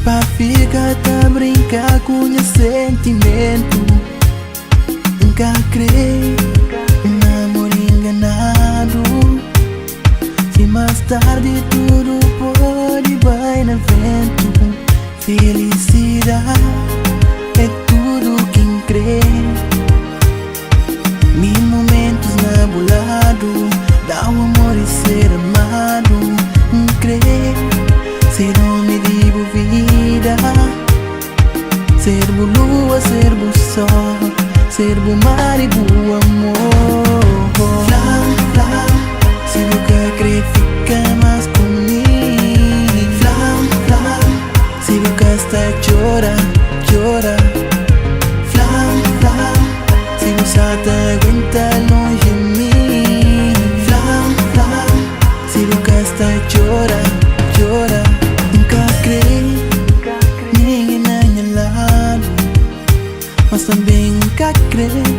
pra ficar tá brincar com o sentimento. Nunca creio um amor enganado. Se mais tarde tudo pode vai na vento. Felicidade é tudo quem crê. Mil momentos nabulado, dá o amor e ser amado. Crer, ser homem de vida, ser bo lua, ser bo sol, ser bo mar e bo amor. Flá, flá, se nunca crer fica mais comigo. Flá, flá, se nunca está chora, chora. Flá, flá, se não sabe aguentar longe de mim. Flá, flá, se nunca está chora, chora. Nunca creio ninguém na minha lado, mas também nunca creio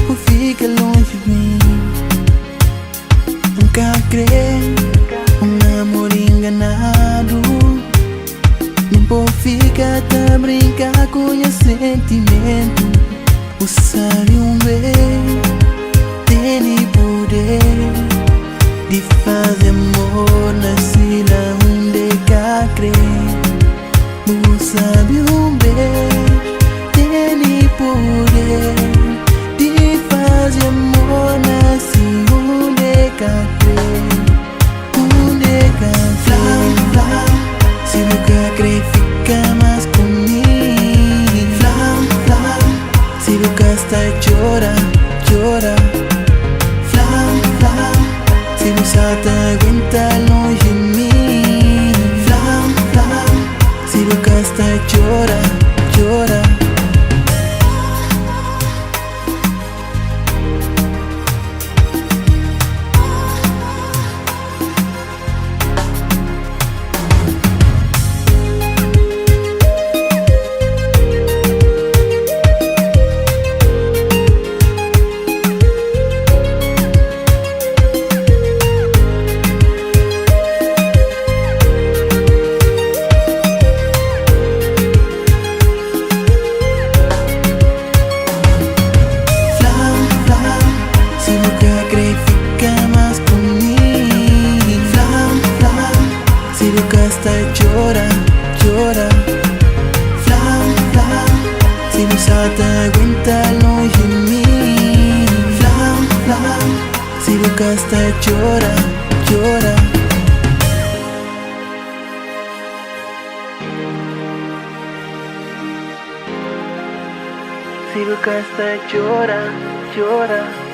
por ficar longe de mim. Nunca creio um amor enganado. Nem por ficar tá brincar com o sentimento. O sabe beijo tem poder de fazer amor na sila onde cá crê. O sabe beijo tem poder de fazer amor na sila onde cá crê. Onde cá crê. Flá, flá, se nunca crê fica mais comigo. Flá, flá, se nunca está chora, chora. Flá, flá, se não sabe aguentar longe de mim. Flá, flá, se nunca está chora, chora. Chora, chora. Flá, flá, se não sabe aguentar longe de mim. Flá, flá, se nunca está chora, chora. Se nunca está chora, chora.